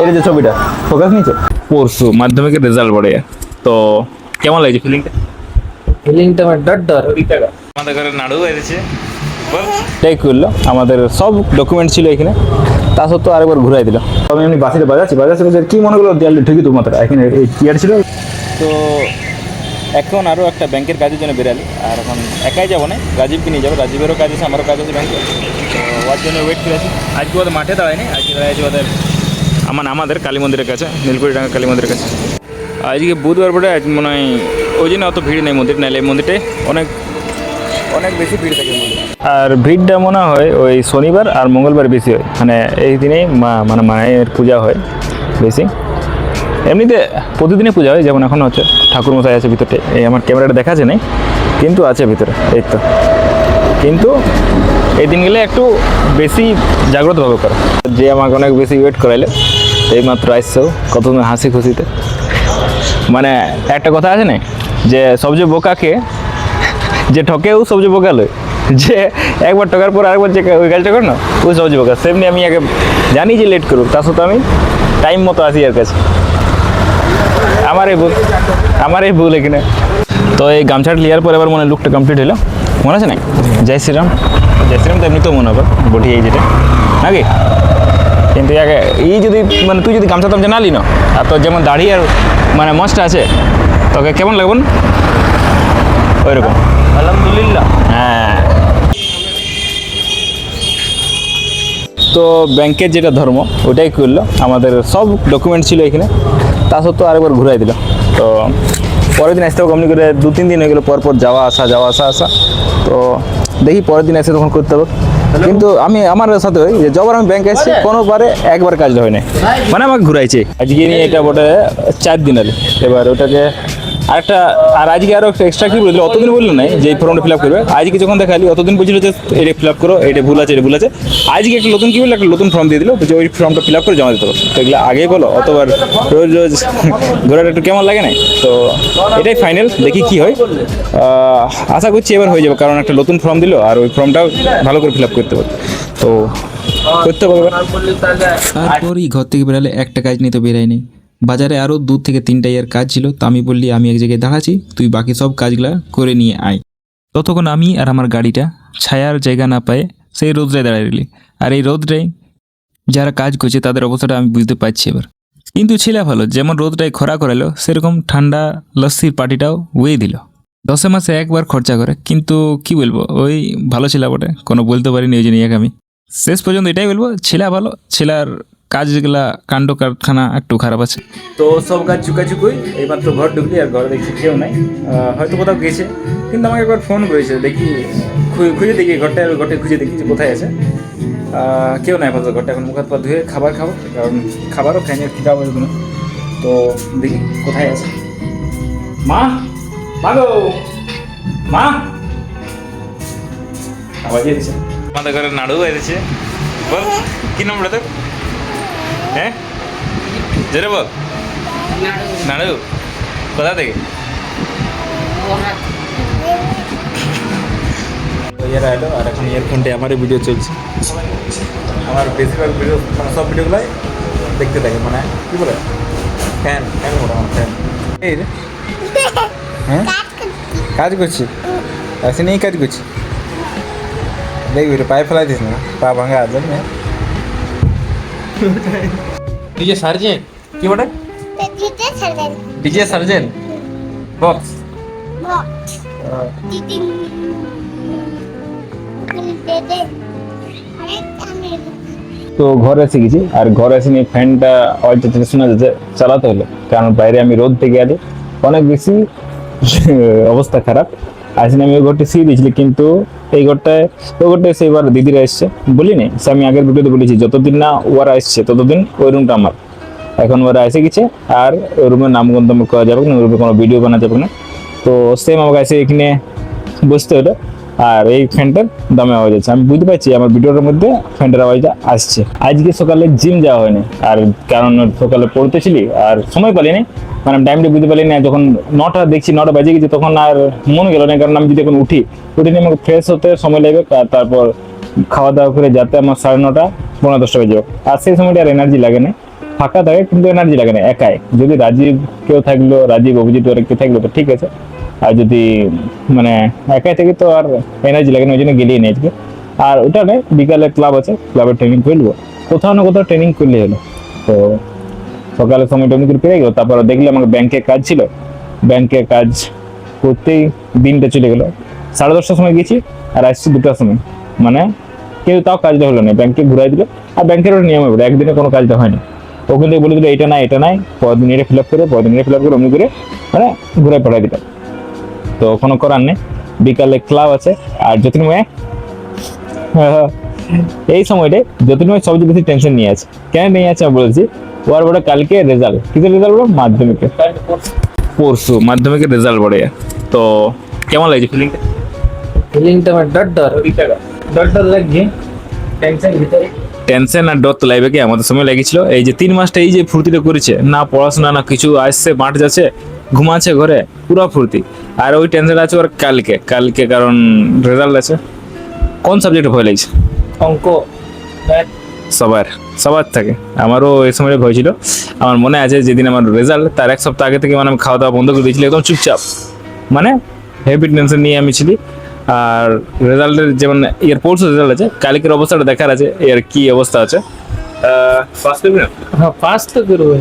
এই যে ছবিটা ফোকাস নিচে পরশু মাধ্যমিকের রেজাল্ট পড়ে, তো কেমন লাগছে ফিলিংটা? ফিলিংটা আমার ডট ডট। আমাদের ঘরে নাড়ু এসেছে, টেক করলো, আমাদের সব ডকুমেন্ট ছিল এখানে, তা সত্ত্বেও আরেকবার ঘুরাই দিল। আমি এমনি বাসিতে বাজাচ্ছি কি মনে করলো দেয়ালে ঢুকি তো মাত্র এখানে এই চেয়ার ছিল। তো এখন আরও একটা ব্যাংকের কাজের জন্য বেরালি, আর এখন একাই যাবো না, রাজীবকে নিয়ে যাবো, রাজীবেরও কাজ আছে আমারও কাজ আছে ব্যাংকে, তো ওর জন্য ওয়েট করে আছি। আজকে ওদের মাঠে দাঁড়ায়নি, আজকে দাঁড়াইছি ওদের আমাদের কালী মন্দিরের কাছে, নীলকুড়িডাঙ্গা কালী মন্দিরের কাছে। আজকে বুধবার পরে আজ মনে হয় ওই জন্য অত ভিড় নেই মন্দির, নাহলে এই মন্দিরটাই অনেক বেশি ভিড় থাকে মন্দিরে। আর ভিড়টা মনে হয় ওই শনিবার আর মঙ্গলবার বেশি হয়, মানে এই দিনেই মায়ের পূজা হয় বেশি। এমনিতে প্রতিদিনই পূজা হয়, যেমন এখন হচ্ছে ঠাকুর মশাই আছে ভিতরে, এই আমার ক্যামেরাটা দেখা আছে নেই কিন্তু আছে ভিতরে, এই তো। কিন্তু এই দিন গেলে একটু বেশি জাগ্রতভাবে করে, যে আমাকে অনেক বেশি ওয়েট করাইলে এই মাত্র আসছেও কত হাসি খুশিতে। মানে একটা কথা আছে না যে সবচেয়ে বোকাকে যে ঠকেও সবচেয়ে বোকা লয়, যে একবার ঠকার পর আরেকবার যে ওই কাজটা করে না ওই সবচেয়ে বোকা। সেমনি আমি আগে জানি যে লেট করুক, তার সত্ত্বেও আমি টাইম মতো আসি আর কাছে। আমার এই ভুল এখানে। তো এই গামছাটা লিয়ার পর এবার মনে লুকটা কমপ্লিট হলো, মনে আছে না? জয় শ্রীরাম তো এমনিতেও মনে হবে বটি এই যেটা নাকি, কিন্তু এই যদি মানে তুই যদি গামছা টামছা না লি না, আর তোর যেমন দাড়ি আর মানে মজটা আছে, তোকে কেমন লাগবে না ওই রকম? আলহামদুলিল্লাহ। হ্যাঁ, তো ব্যাংকের যেটা ধর্ম ওটাই করলো, আমাদের সব ডকুমেন্ট ছিল এখানে, তা সত্ত্বেও আরেকবার ঘুরাই দিল। তো পরের দিন আসতে হবে কমনি করে 2-3 দিন হয়ে গেলো পর যাওয়া আসা, তো দেখি পরের দিন এসে তখন করতে হবে। কিন্তু আমার সাথে ওই যে যবার আমি ব্যাংকে এসেছি কোনোবারে একবার কাজটা হয় না, মানে আমাকে ঘুরাইছে। আজকে নিয়ে এটা বটে 4 দিন আগে, এবার ওটাকে আরেকটা, আর আজকে আরও একটা এক্সট্রা কি বলছিল, অতদিন বললো নাই যে এই ফর্মটা ফিল আপ করবে, আজকে যখন দেখালি অতদিন বলছিল যে এটা ফিল আপ করো, এটা ভুল আছে। আজকে একটা নতুন কি বললো, একটা নতুন ফর্ম দিয়ে দিল, যে ওই ফর্মটা ফিল আপ করে জমা দিতে হবে। তো এগুলো আগেই বলো, অতবার রোজ ঘোরাটা একটু কেমন লাগে না। তো এটাই ফাইনাল, দেখি কি হয়। আশা করছি এবার হয়ে যাবে, কারণ একটা নতুন ফর্ম দিল আর ওই ফর্মটাও ভালো করে ফিল আপ করতে হবে, তো করতে পারবে। তারপরই ঘর থেকে বেরালে একটা কাজ নিয়ে তো বেরাইনি, বাজারে আরও 2 থেকে 3টা ইয়ার কাজ ছিল। তো আমি বললি আমি এক জায়গায় দাঁড়াচ্ছি, তুই বাকি সব কাজগুলা করে নিয়ে আয়। ততক্ষণ আমি আর আমার গাড়িটা ছায়ার জায়গা না পায়ে সেই রোদটায় দাঁড়ায় রইলি। আর এই রোদটাই যারা কাজ করছে তাদের অবস্থাটা আমি বুঝতে পারছি এবার। কিন্তু ছেলে ভালো, যেমন রোদটায় খরা করালো সেরকম ঠান্ডা লস্যির পার্টিটাও ওয়ে দিল। 10 মাসে একবার খরচা করে, কিন্তু কি বলবো, ওই ভালো ছেলে বটে, কোনো বলতে পারিনি ওই জন্য আমি শেষ পর্যন্ত এটাই বলবো, ছেলে ভালো, ছেলের কাজগুলা কাণ্ড কারখানা একটু খারাপ আছে। তো সব কাজ চুকাচুকুই, এইমাত্র ঘর ঢুকলি, আর ঘরে দেখছি কেউ নাই, হয়তো কোথাও গেছে। কিন্তু আমাকে একবার ফোন করেছে, দেখি খুঁজে দেখি ঘরটা খুঁজে দেখি যে কোথায় আছে। কেউ নাই আপাতত, ঘরটা এখন মুখ হাত পা ধুয়ে খাবার খাবো, কারণ খাবারও খাইনি, খিদা হবে এগুলো। তো দেখি কোথায় আছে। মা গো, মা আওয়াজ দিচ্ছে, আমাদের ঘরে নাড়ু এসেছে। বল কি নাম তোর? হ্যাঁ জোরে বল। নাড়ু কোথা থেকে? এরা এলো, আর এখন ইয়ারফোনটা আমারই ভিডিও চলছে, আমার বেশিরভাগ ভিডিও মানে সব ভিডিওগুলাই দেখতে থাকে, মানে কি বলে ফ্যান বলে আমার ফ্যান। এই রে হ্যাঁ কাজ করছি, আসে নিয়ে কাজ করছি, দেখবি রে পায়ে ফেলাই দিস না, পা ভাঙা আসবেন না। ডিজে সার্জেন্ট কি বলে? DJ sergeant box. তো ঘরে এসে গেছি, আর ঘরে এসে নিয়ে ফ্যানটা আওয়াজটা শোনা যাচ্ছে চালাতে হলো, কারণ বাইরে আমি রোদ থেকে আলি অনেক বেশি অবস্থা খারাপ। আসলে আমি ওই ঘরটা শুয়ে দিয়েছিলি, কিন্তু এই ঘরটায় ওই ঘরটায় এসে এবার দিদিরা এসছে, বলিনি সে আমি আগের ভিডিওতে বলেছি, যতদিন না ওরা এসছে ততদিন ওই রুমটা আমার। এখন ওরা এসে গেছে, আর ওই রুমের নাম গন্তব্য করা যাবে না, ওই রুমে কোনো ভিডিও বানা যাবে না। তো সেম আমাকে এসে এখানে বসতে হলো, আর এই ফ্যানটার দামে আওয়াজ আছে, আমি বুঝতে পারছি আমার ভিডিওটার মধ্যে ফ্যানটার আওয়াজটা আসছে। আজকে সকালে জিম যাওয়া হয়নি, আর কারণ সকালে পড়তেছিলি আর সময় পালিনি, মানে টাইমটা বুঝতে পারলি না। যখন 9টা দেখছি 9টা বেজে গেছে, তখন আর মনে গেল না, কারণ আমি যদি এখন উঠে নিয়ে আমাকে ফ্রেশ হতে সময় লাগবে, আর তারপর খাওয়া দাওয়া করে যাতে আমার 9:30 পৌনে 10টা বেজে যাবে, আর সেই সময়টা আর এনার্জি লাগে না। ফাঁকা থাকে কিন্তু এনার্জি লাগে না একাই। যদি রাজীব কেউ থাকলো, রাজীব অভিজিৎ ওরা কেউ থাকলো তো ঠিক আছে, আর যদি মানে একাই থেকে তো আর এনার্জি লাগে না, ওই জন্য গেলিয়ে নিয়ে আজকে। আর ওটা নয়, বিকালে ক্লাব আছে, ক্লাবের ট্রেনিং করবো, কোথাও না কোথাও ট্রেনিং করলে হলো। তো সকালে সময় ট্রেনিং করে পেয়ে গেলো, তারপর দেখলে আমাকে ব্যাংকে কাজ ছিল, ব্যাংকে কাজ করতেই দিনটা চলে গেলো। 10:30টার সময় গেছি আর আসছি 2টার সময়, মানে কেউ তাও কাজটা হলো না, ব্যাংকে ঘুরাই দিল। আর ব্যাংকের ওটা নিয়মে বলে একদিনে কোনো কাজটা হয় না, ওখান থেকে বলে দিল এটা নাই, পরদিন এটা ফিল আপ করে, অমনি করে মানে ঘুরাই পাঠাই দিল। তো কোনো করার নেই, বিকালে ক্লাব আছে। আর জ্যোতির্ময় এই সময়টায় জ্যোতির্ময় সবচেয়ে বেশি টেনশন নিয়ে আছে। কেন নিয়ে আছে আমি বলছি, ওর বড় কালকে রেজাল্ট, কিসের রেজাল্ট বলো, মাধ্যমিকের, পরশু মাধ্যমিকের রেজাল্ট বড়ে। তো কেমন লাগছে ফিলিংটা? ফিলিংটা আমার ডর লাগছে, টেনশন ভিতরে। টেনশন আর ডর তো লাগবে, কি আমাদের সময় লেগেছিল। এই যে 3 মাসটা এই যে ফুর্তিটা করেছে, না পড়াশোনা না কিছু, আসছে মাঠ যাচ্ছে, ঘুমাচ্ছে ঘরে, পুরো ফুর্তি। আর ওই টেনশন আছে ওর কালকে কারণ রেজাল্ট আছে। কোন সাবজেক্টে ভয় লাগছে? অঙ্ক, সবার থাকে, আমারও এই সময় ভয় ছিল। আমার মনে আছে যেদিন আমার রেজাল্ট, তার 1 সপ্তাহ আগে থেকে মানে আমি খাওয়া দাওয়া বন্ধ করে দিয়েছিলাম, একদম চুপচাপ, মানে হেভি টেনশন নিয়ে আমি ছিলি। আর রেজাল্টের যেমন এর পরশু রেজাল্ট আছে, কালকের অবস্থাটা দেখার আছে, এর কি অবস্থা আছে। পাস করবি না? হ্যাঁ পাস তো করবো।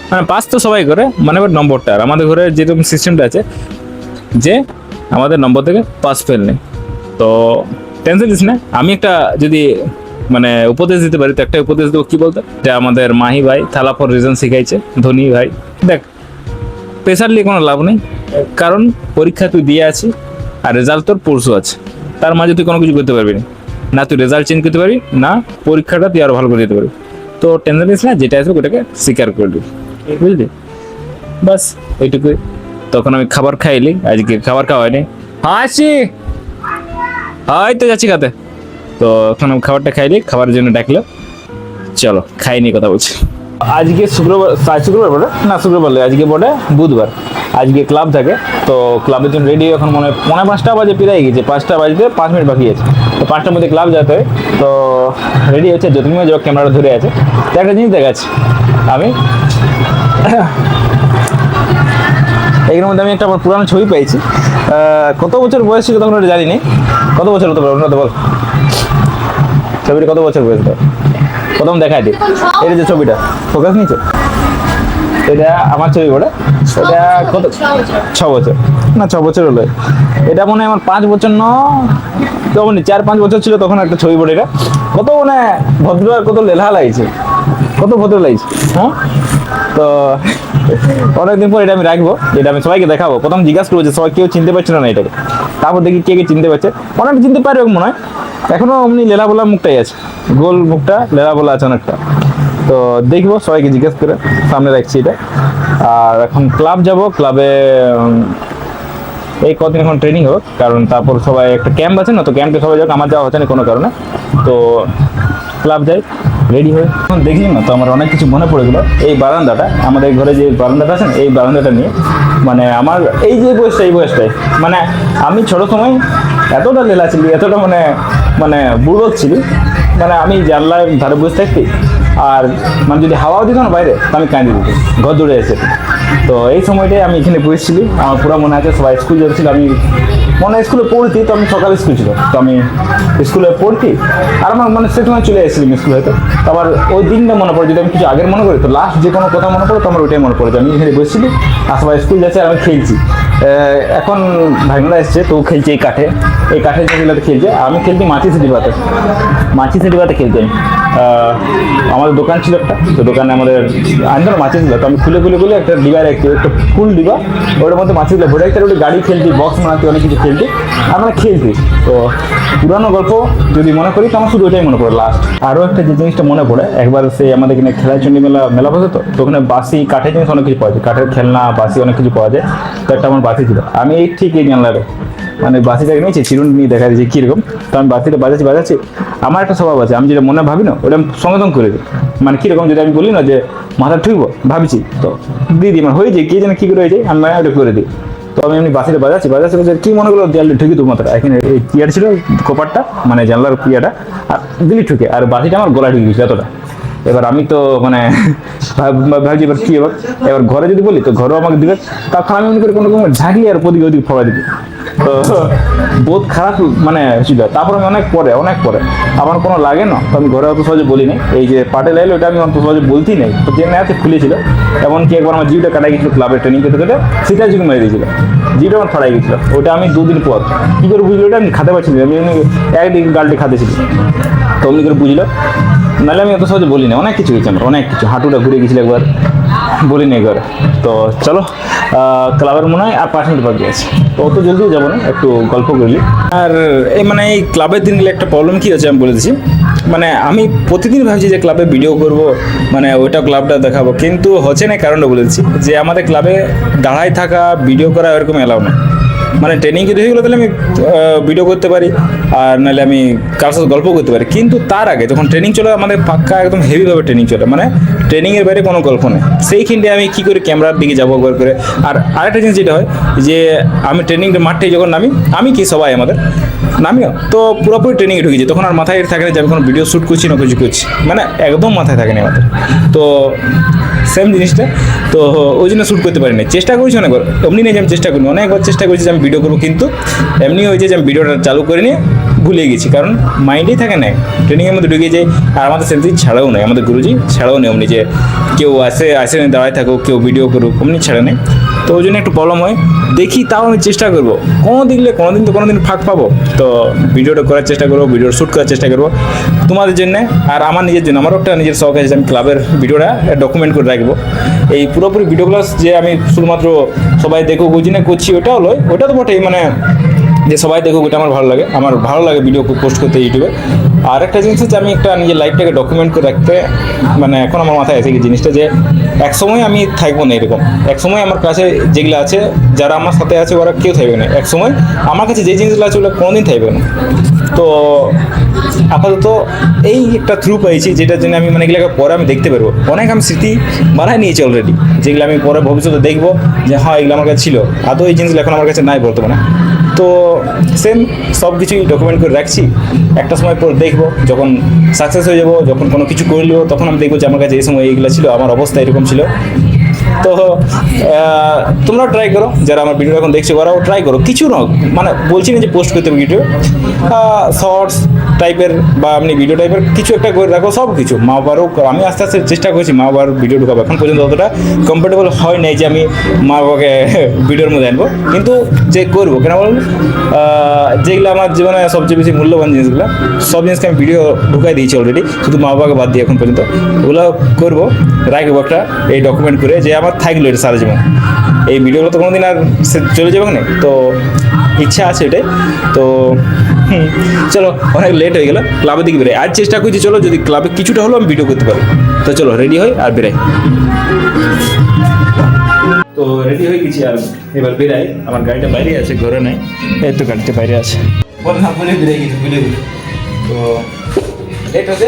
মানে পাস তো সবাই করে, মানে এবার নম্বরটা, আর আমাদের ঘরে যেরকম সিস্টেমটা আছে যে আমাদের নম্বর থেকে পাস ফেল নেই। তো টেনশন দিস না। আমি একটা যদি মানে উপদেশ দিতে পারি তো একটা উপদেশ দেবো, কি বলতো, যে আমাদের মাহি ভাই থালা ফর রিজন শিখাইছে, ধনী ভাই। দেখ, প্রেশার নিয়ে কোনো লাভ নেই, কারণ পরীক্ষা তুই দিয়ে আছিস আর রেজাল্ট তোর পরশু আছে, তার মাঝে তুই কোনো কিছু করতে পারবি না, না তুই রেজাল্ট চেঞ্জ করতে পারবি, না পরীক্ষাটা তুই আরো ভালো করে দিতে পারবি। তো টেনশন নিস না, যেটা আসবে ওটাকে স্বীকার করে দিবি, বুঝলি? বাস ওইটুকুই। তখন আমি খাবার খাইলি, আজকে খাবার খাওয়া হয়নি। হ্যাঁ আসছি, হয়তো যাচ্ছি খাতে। তো এখন আমি খাবারটা খাইলি, খাবারের জন্য ডাকলো, চলো খাই নিয়ে কথা বলছি। আজকে শুক্রবার বলে না, শুক্রবার আজকে বলে বুধবার, আজকে ক্লাব থাকে। তো ক্লাবের জন্য রেডি, এখন মনে 5:45 বাজে, পেরিয়ে গেছে, 5টা বাজতে 5 মিনিট বাকি আছে। তো 5টার মধ্যে ক্লাব যেতে হয়। তো রেডি হচ্ছে, জ্যোতির্ময় যখন ক্যামেরাটা ধরে আছে, তো একটা জিনিস দেখাচ্ছি আমি, এর মধ্যে আমি একটা আমার পুরানো ছবি পেয়েছি। কত বছর বয়স ছিল তখন ওটা জানি নি, কত বছর হতে পারে ওটা বল, ছবিটা কত বছর বয়স তো প্রথম দেখাই দিই। এটা যে ছবিটা ফোকাস নিয়েছে, এটা আমার ছবি বলে, এটা কত 6 বছর না 6 বছর হলো। এটা মনে হয় আমার 5 বছর তখন 4-5 বছর ছিল তখন একটা ছবি পড়ে। এটা কত মানে ভদ্র আর কত লেলা লাগছে, কত ভদ্র লাগছে। হ্যাঁ, তো অনেকদিন পর এটা আমি রাখবো, এটা আমি সবাইকে দেখাবো। প্রথম জিজ্ঞাসা করবো যে সবাই কেউ চিনতে পারছিল না এটাকে, তারপর দেখি কে কে চিনতে পারছে। অনেকটা চিনতে পারে মনে হয়, এখনো অমনি লেলা বলা মুখটাই আছে, গোল মুখটা লেলা বলা আছে অনেকটা। তো দেখবো, সবাইকে জিজ্ঞেস করে সামনে রাখছি এটা। আর এখন ক্লাব যাব, ক্লাবে এই কদিন এখন ট্রেনিং হোক, কারণ তারপর সবাই একটা ক্যাম্প আছে না, তো ক্যাম্পে সবাই যাক, আমার যাওয়া হচ্ছে না কোনো কারণে। তো ক্লাব যাই, রেডি হয়ে এখন দেখি না, তো আমার অনেক কিছু মনে পড়ে গেলো। এই বারান্দাটা, আমাদের ঘরে যে বারান্দাটা আছে না, এই বারান্দাটা নিয়ে মানে আমার এই যে বয়সটা, এই বয়সটাই মানে আমি ছোট সময় এতটা লেলা ছিলি, এতটা মানে বুড়বক ছিলি, মানে আমি জানলার ধারে বসে থাকতি, আর মানে যদি হাওয়াও দিত না বাইরে, তো আমি কাঁদি দিত, ঘর দৌড়ে এসে। তো এই সময়টাই আমি এখানে বসেছিলি, আমার পুরো মনে আছে। সবাই স্কুল যাচ্ছিল, আমি মনে হয় স্কুলে পড়তি, তো আমি সকালে স্কুল ছিল, তো আমি স্কুলে পড়তি, আর আমার মানে সে সময় চলে এসেছিলাম স্কুল হয়তো। তো আবার ওই দিনটা মনে পড়ে, যদি আমি কিছু আগের মনে করি, তো লাস্ট যে কোনো কথা মনে পড়ে, তো আমার ওইটাই মনে পড়ে যে আমি এখানে বসেছিলি, আর সবাই স্কুল যাচ্ছে আর আমি খেলছি। এখন ভাইনারা এসছে, তো খেলছে এই কাঠে যেগুলোতে খেলছে, আমি খেলছি মাছি সিটি বাতে খেলছি আমি। আমাদের দোকান ছিল একটা, তো দোকানে আমাদের আনন্দ মাছি ছিল, তো আমি খুলে একটা ডিবা রাখছি, একটা ফুল ডিবা, ওটার মধ্যে মাছি ছিল ভরে রাখতে, ওটা গাড়ি খেলছি, বক্স বানাতে, অনেক কিছু খেলছি, আমরা খেলছি। তো পুরানো গল্প যদি মনে করি, তো আমার শুধু ওইটাই মনে পড়ে লাস্ট। আরও একটা যে জিনিসটা মনে পড়ে, একবার সেই আমাদের এখানে খেলাচণ্ডী মেলা বসে, তো ওখানে বাসি কাঠের জিনিস অনেক কিছু পাওয়া যায়, কাঠের খেলনা বাসি অনেক কিছু পাওয়া যায়। তো একটা আমার বাসি ছিল, আমি এই ঠিক এই জানলারে মানে বাসিটাকে নিয়েছি, চিরুন নিয়ে দেখা দিয়েছি কীরকম। তো আমি বাসিটা বাজাচ্ছি, আমার একটা স্বভাব আছে, আমি যেটা মনে ভাবি না ওটা আমি সঙ্গে সঙ্গে করে দিই। মানে কীরকম, যদি আমি বলি না যে মাথা ঠুকবো ভাবছি, তো দিয়ে দিই, মানে হয়ে যায়, কে যেন কী করে হয়ে যায়, আমি ওটা করে দিই। তো আমি এমনি বাসিটা বাজাচ্ছি কি মনে করলো, দেয়ালে ঠুকি তো মাথাটা, এখানে এই পিয়ার ছিল কোপারটা, মানে জানলার পিয়াটা, আর দিলি ঠুকে, আর বাসিটা আমার গলায় ঢুকে গেছিল এতটা। এবার আমি তো মানে ভাবছি এবার কি এবার ঘরে যদি বলি তো ঘরেও আমাকে দিবে, তখন আমি মনে করি কোনো রকম ঝাঁকি আর ওদিকে ওদিকে ফোড়া দিবি। তো বহুত খারাপ মানে ছিল। তারপর আমি অনেক পরে আমার কোনো লাগে না, তো আমি ঘরে অত সহজে বলি নাই। এই যে পাটে লাইলো এটা আমি অত সহজে বলতেই নাই, তো ট্রেনে আছে খুলেছিল। এমনকি একবার আমার জিউটা কাটাই গেছিল ক্লাবের ট্রেনিং করতে করতে, সেটা যুগে মেরে দিয়েছিল, জিউটা আমার ফাড়াই গেছিল। ওটা আমি 2 দিন পর কি করে বুঝলো, ওটা আমি খাতে পারছি না, আমি একদিকে গালটি খাতেছিল, তো অমনি করে বুঝলো। নাহলে আমি অত সহজে বলি না, অনেক কিছু হয়েছে আমার, অনেক কিছু। হাঁটুটা ঘুরে গেছিল একবার, বলি না ঘরে। তো চলো ক্লাবের মনে হয় আর 5 মিনিট বাকি আছে, তো অত জলদিও যাবো না, একটু গল্প করলি। আর এই মানে এই ক্লাবের দিনগুলো একটা প্রবলেম কী হচ্ছে আমি বলে দিচ্ছি। মানে আমি প্রতিদিন ভাবছি যে ক্লাবে ভিডিও করব, মানে ওইটা ক্লাবটা দেখাবো, কিন্তু হচ্ছে না। কারণটা বলে দিচ্ছি যে আমাদের ক্লাবে দাঁড়ায় থাকা ভিডিও করা এরকম অ্যালাউ না। মানে ট্রেনিং যদি হয়ে গেলো তাহলে আমি ভিডিও করতে পারি, আর নাহলে আমি কারোর সাথে গল্প করতে পারি। কিন্তু তার আগে যখন ট্রেনিং চলে, আমাদের পাক্কা একদম হেভিভাবে ট্রেনিং চলে, মানে ট্রেনিংয়ের বাইরে কোনো গল্প নেই। সেইখানটায় আমি কী করে ক্যামেরার দিকে যাবো একবার করে। আর আরেকটা জিনিস যেটা হয় যে আমি ট্রেনিংটা মাঠে যখন নামি, আমি কি সবাই আমাদের নামিও তো পুরোপুরি ট্রেনিংয়ে ঢুকেছি, তখন আর মাথায় থাকে না যে আমি কোনো ভিডিও শ্যুট করছি না কিছু করছি, মানে একদম মাথায় থাকে না আমাদের। তো সেম জিনিসটা, তো ওই জন্য শ্যুট করতে পারি না। চেষ্টা করেছি অনেকবার, এমনি নেই যে আমি চেষ্টা করি, অনেকবার চেষ্টা করেছি যে আমি ভিডিও করবো, কিন্তু এমনি হয়েছে যে আমি ভিডিওটা চালু করে নিয়ে ভুলে গেছি, কারণ মাইন্ডেই থাকে না, ট্রেনিংয়ের মধ্যে ঢুকে যায়। আর আমাদের সেন্সি ছাড়াও নেই, আমাদের গুরুজি ছাড়াও নেই অমনি যে কেউ আসে না দাঁড়ায় থাকো, কেউ ভিডিও করুক, অমনি ছাড়া নেই। তো ওই জন্য একটু প্রবলেম হয়। দেখি, তাও আমি চেষ্টা করবো, কোনোদিন ফাঁক পাবো তো ভিডিওটা করার চেষ্টা করবো, ভিডিও শ্যুট করার চেষ্টা করবো তোমাদের জন্য আর আমার নিজের জন্য। আমারও একটা নিজের শখ আছে, আমি ক্লাবের ভিডিওটা ডকুমেন্ট করে রাখবো। এই পুরোপুরি ভিডিওগুলো যে আমি শুধুমাত্র সবাই দেখুক ওই জন্য করছি, ওটাও নয়, ওটা তো বটেই, মানে যে সবাই দেখুক ওটা আমার ভালো লাগে ভিডিও পোস্ট করতে ইউটিউবে। আর একটা জিনিস হচ্ছে আমি একটা নিজের লাইফটাকে ডকুমেন্ট করে রাখতে, মানে এখন আমার মাথায় আছে কি জিনিসটা, যে এক সময় আমি থাকবো না এরকম। এক সময় আমার কাছে যেগুলো আছে, যারা আমার সাথে আছে ওরা কেউ থাকবে না। এক সময় আমার কাছে যে জিনিসগুলো আছে ওগুলো কোনোদিন থাকবে না। তো আপাতত এই একটা থ্রু পেয়েছি, যেটার জন্য আমি মানে এগুলোকে পরে আমি দেখতে পারবো। অনেক আমি স্মৃতি বানায় নিয়েছি অলরেডি, যেগুলো আমি পরে ভবিষ্যতে দেখবো যে হ্যাঁ এগুলো আমার কাছে ছিল, আদৌ এই জিনিসগুলো এখন আমার কাছে নাই বর্তমানে। তো সেম সব কিছুই ডকুমেন্ট করে রাখছি, একটা সময় পর দেখবো, যখন সাকসেস হয়ে যাবো, যখন কোনো কিছু করলেও, তখন আমি দেখবো যে আমার কাছে এই সময় এইগুলো ছিল, আমার অবস্থা এরকম ছিল। তো তোমরাও ট্রাই করো, যারা আমার ভিডিও এখন দেখছো ওরাও ট্রাই করো। কিছু না, মানে বলছি না যে পোস্ট করতে হবে ভিডিও, শর্টস টাইপের বা আপনি ভিডিও টাইপের কিছু একটা করে রাখো, সব কিছু। মা বাবারও আমি আস্তে আস্তে চেষ্টা করছি মা বাবার ভিডিও ঢুকাবো। এখন পর্যন্ত অতটা কমফোর্টেবল হয় নাই যে আমি মা বাবাকে ভিডিওর মধ্যে আনবো, কিন্তু যে করবো কেন বলুন, যেগুলো আমার জীবনে সবচেয়ে বেশি মূল্যবান জিনিসগুলো, সব জিনিসকে আমি ভিডিও ঢুকাই দিয়েছি অলরেডি, শুধু মা বাবাকে বাদ দিয়ে এখন পর্যন্ত। ওগুলো করবো, রাখবো একটা এই ডকুমেন্ট করে, যে আমার থাকলো এটা সারা জীবন। এই ভিডিওগুলো তো কোনোদিন আর চলে যাবে না, তো ইচ্ছা আছে এটাই। তো চলো, অনেক লেট হয়ে গেল, ক্লাবের দিকে বেরাই। আজ চেষ্টা করছি চলো যদি ক্লাবে কিছুটা হলেও আমি ভিডিও করতে পারি। তো চলো রেডি হই আর বেরাই। তো রেডি হয়ে গেছি আর এবার বেরাই। আমার গাড়িটা বাইরে আছে, ঘরে নাই, এই তো গাড়িটা বাইরে আছে। বলে বেরিয়ে গেছি, বুঝলে। তো লেট হচ্ছে,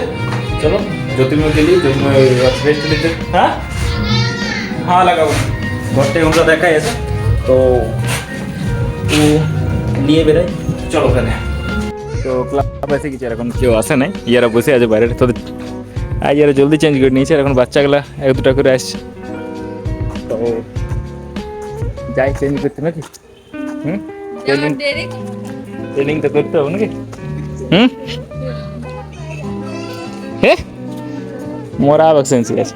চলো জ্যোতির্ময় গেলি, জ্যোতির্ময় রেস্ট নিতে। হ্যাঁ হ্যাঁ লাগাবো, ঘরটা আমরা দেখাই আছে, তো নিয়ে বেরোয়। চলো ওখানে। তো ক্লাব এসে গেছে, এখন কেউ আসে নাই, ইয়ারা বসে আছে বাইরে। তোদের আজ ইয়ারা জলদি চেঞ্জ করে নিয়েছে, এখন বাচ্চাগুলা 1-2টা করে আসছে। তো যাই চেঞ্জ করতে নাকি? ট্রেনিং তো করতে হবে নাকি? মোরা সেন্সি আছে।